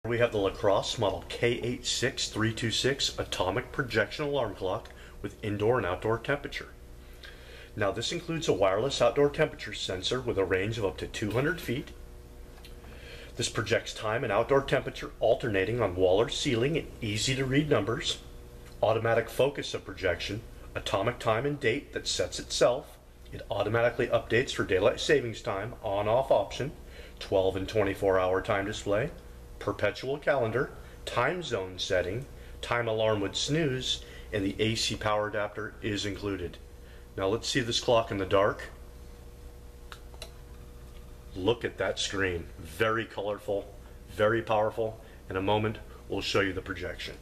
We have the Crosse model K86326 atomic projection alarm clock with indoor and outdoor temperature. Now this includes a wireless outdoor temperature sensor with a range of up to 200 feet. This projects time and outdoor temperature alternating on wall or ceiling in easy to read numbers, automatic focus of projection, atomic time and date that sets itself. It automatically updates for daylight savings time, on-off option, 12 and 24-hour time display, perpetual calendar, time zone setting, time alarm with snooze, and the AC power adapter is included. Now let's see this clock in the dark. Look at that screen. Very colorful, very powerful. In a moment, we'll show you the projection.